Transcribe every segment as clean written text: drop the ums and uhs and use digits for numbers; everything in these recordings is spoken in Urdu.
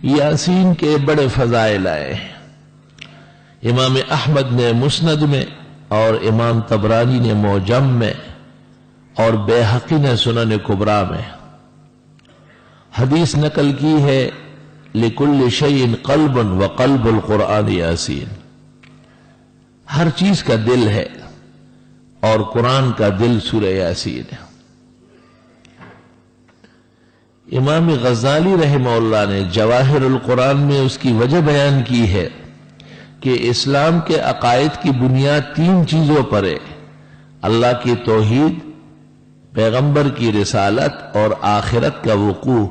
یاسین کے بڑے فضائل آئے ہیں۔ امام احمد نے مسند میں اور امام طبرانی نے معجم میں اور بیہقی نے سنن کبریٰ میں حدیث نقل کی ہے، لکل شیء قلب وقلب القرآن یاسین، ہر چیز کا دل ہے اور قرآن کا دل سورہ یاسین ہے۔ امام غزالی رحمہ اللہ نے جواہر القرآن میں اس کی وجہ بیان کی ہے کہ اسلام کے عقائد کی بنیاد تین چیزوں پر ہے: اللہ کی توحید، پیغمبر کی رسالت اور آخرت کا وقوع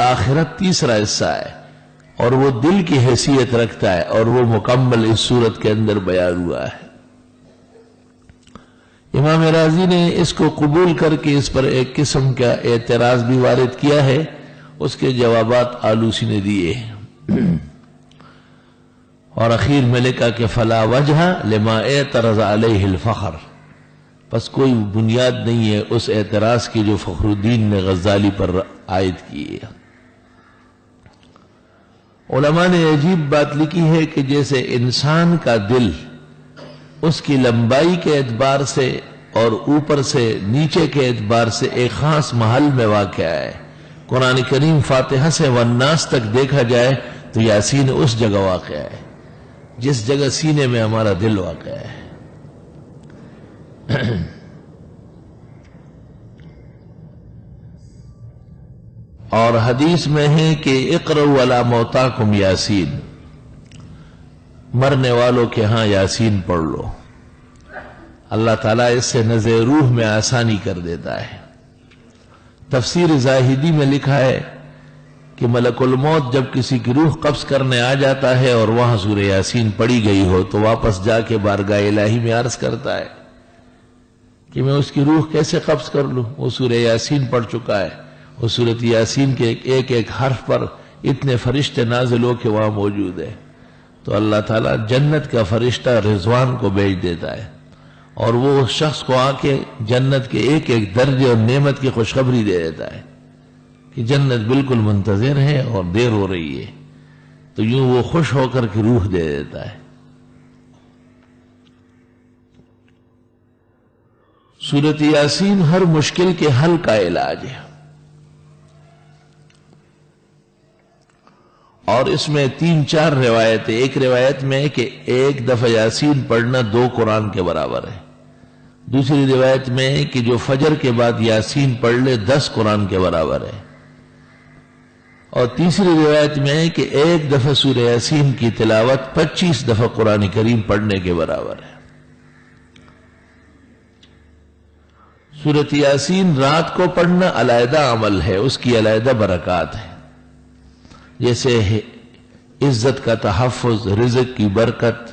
آخرت تیسرا حصہ ہے، اور وہ دل کی حیثیت رکھتا ہے، اور وہ مکمل اس صورت کے اندر بیان ہوا ہے۔ امام راضی نے اس کو قبول کر کے اس پر ایک قسم کا اعتراض بھی وارد کیا ہے، اس کے جوابات آلوسی نے دیے ہیں، اور اخیر میں لکھا کہ فلا وجہ لما اعترض علیہ الفخر، پس کوئی بنیاد نہیں ہے اس اعتراض کی جو فخر الدین نے غزالی پر عائد کی ہے۔ علماء نے عجیب بات لکھی ہے کہ جیسے انسان کا دل اس کی لمبائی کے اعتبار سے اور اوپر سے نیچے کے اعتبار سے ایک خاص محل میں واقع ہے، قرآن کریم فاتحہ سے والناس تک دیکھا جائے تو یاسین اس جگہ واقع ہے جس جگہ سینے میں ہمارا دل واقع ہے۔ اور حدیث میں ہے کہ اقرؤوا علی موتاکم یاسین، مرنے والوں کے ہاں یاسین پڑھ لو، اللہ تعالیٰ اس سے نزع روح میں آسانی کر دیتا ہے۔ تفسیر زاہدی میں لکھا ہے کہ ملک الموت جب کسی کی روح قبض کرنے آ جاتا ہے اور وہاں سورہ یاسین پڑھی گئی ہو تو واپس جا کے بارگاہ الہی میں عرض کرتا ہے کہ میں اس کی روح کیسے قبض کر لوں، وہ سورہ یاسین پڑھ چکا ہے۔ اس سورۃ یاسین کے ایک ایک حرف پر اتنے فرشتے نازل ہو کے وہاں موجود ہیں، تو اللہ تعالیٰ جنت کا فرشتہ رضوان کو بھیج دیتا ہے، اور وہ اس شخص کو آ کے جنت کے ایک ایک درجے اور نعمت کی خوشخبری دے دیتا ہے کہ جنت بالکل منتظر ہے اور دیر ہو رہی ہے، تو یوں وہ خوش ہو کر کے روح دے دیتا ہے۔ سورۃ یاسین ہر مشکل کے حل کا علاج ہے، اور اس میں 3-4 روایتیں، ایک روایت میں کہ ایک دفعہ یاسین پڑھنا 2 قرآن کے برابر ہے، دوسری روایت میں کہ جو فجر کے بعد یاسین پڑھ لے 10 قرآن کے برابر ہے، اور تیسری روایت میں کہ ایک دفعہ سورہ یاسین کی تلاوت 25 دفعہ قرآن کریم پڑھنے کے برابر ہے۔ سورۃ یاسین رات کو پڑھنا علیحدہ عمل ہے، اس کی علیحدہ برکات ہے، جیسے عزت کا تحفظ، رزق کی برکت،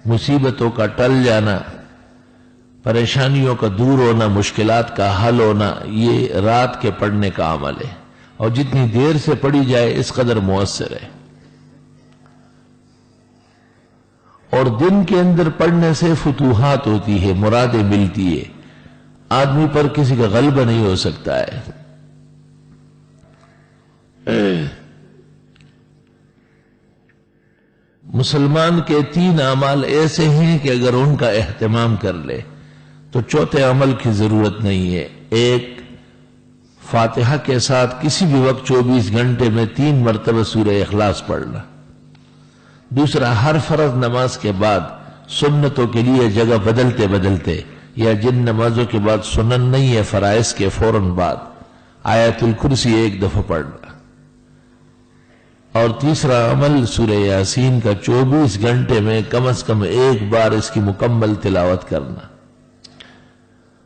مصیبتوں کا ٹل جانا، پریشانیوں کا دور ہونا، مشکلات کا حل ہونا، یہ رات کے پڑھنے کا عمل ہے، اور جتنی دیر سے پڑھی جائے اس قدر مؤثر ہے۔ اور دن کے اندر پڑھنے سے فتوحات ہوتی ہے، مرادیں ملتی ہے، آدمی پر کسی کا غلبہ نہیں ہو سکتا ہے۔ مسلمان کے 3 اعمال ایسے ہیں کہ اگر ان کا اہتمام کر لے تو چوتھے عمل کی ضرورت نہیں ہے۔ ایک، فاتحہ کے ساتھ کسی بھی وقت 24 گھنٹے میں 3 مرتبہ سورہ اخلاص پڑھنا۔ دوسرا، ہر فرض نماز کے بعد سنتوں کے لیے جگہ بدلتے بدلتے، یا جن نمازوں کے بعد سنن نہیں ہے فرائض کے فوراً بعد، آیت الکرسی 1 دفعہ پڑھنا۔ اور تیسرا عمل سورہ یاسین کا 24 گھنٹے میں کم از کم 1 بار اس کی مکمل تلاوت کرنا۔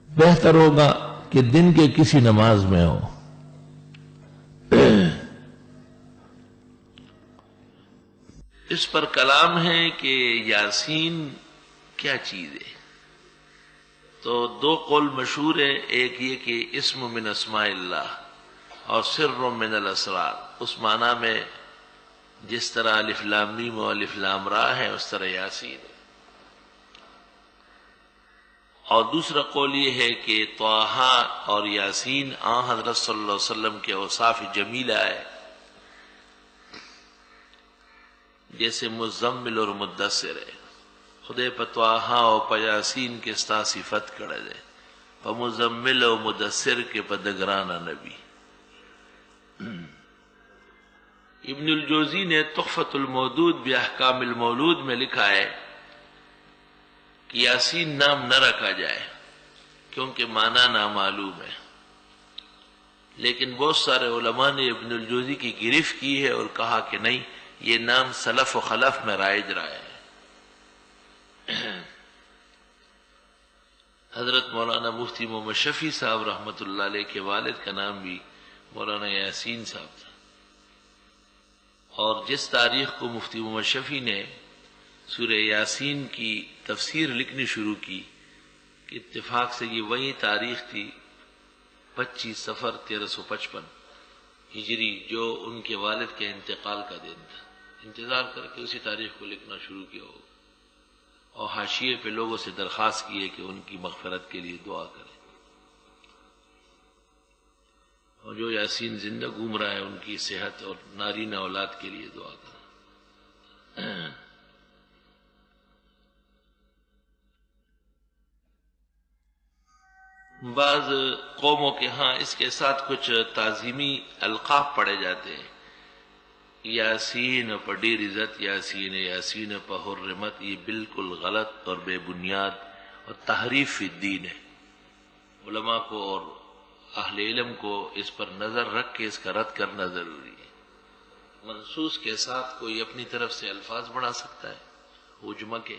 بہتر ہوگا کہ دن کے کسی نماز میں ہو۔ اس پر کلام ہے کہ یاسین کیا چیز ہے، تو 2 قول مشہور ہے، ایک یہ کہ اسم من اسماء اللہ اور سر من الاسرار، اس معنی میں جس طرح الف لام میم و الف لام را ہے اس طرح یاسین ہے۔ اور دوسرا قول یہ ہے کہ طٰہٰ اور یاسین حضرت صلی اللہ علیہ وسلم کے اوصاف جمیلہ ہے، جیسے مزمل اور مدثر ہے خدے پتواہا و پیاسین کے ستا صفت کڑے دے پا مزمل و مدثر کے پدگرانا نبی. ابن الجوزی نے تحفۃ المودود باحکام المولود میں لکھا ہے کہ یاسین نام نہ رکھا جائے کیونکہ معنی نامعلوم ہے، لیکن بہت سارے علماء نے ابن الجوزی کی گرفت کی ہے اور کہا کہ نہیں، یہ نام سلف و خلف میں رائج رہا ہے. حضرت مولانا مفتی محمد شفیع صاحب رحمۃ اللہ علیہ کے والد کا نام بھی مولانا یاسین صاحب تھا، اور جس تاریخ کو مفتی محمد شفیع نے سورہ یاسین کی تفسیر لکھنی شروع کی کہ اتفاق سے یہ وہی تاریخ تھی 25 صفر 1355 ہجری، جو ان کے والد کے انتقال کا دن تھا. انتظار کر کے اسی تاریخ کو لکھنا شروع کیا ہو، اور حاشیے پہ لوگوں سے درخواست کی ہے کہ ان کی مغفرت کے لیے دعا کریں، اور جو یاسین زندہ گھوم رہا ہے ان کی صحت اور نارینہ اولاد کے لیے دعا کریں. بعض قوموں کے ہاں اس کے ساتھ کچھ تعظیمی القاب پڑے جاتے ہیں، یاسین پر ڈیر عزت، یاسین یاسین پر حرمت. یہ بالکل غلط اور بے بنیاد اور تحریف فی الدین ہے. علماء کو اور اہل علم کو اس پر نظر رکھ کے اس کا رد کرنا ضروری ہے. منصوص کے ساتھ کوئی اپنی طرف سے الفاظ بڑھا سکتا ہے، حجمہ کے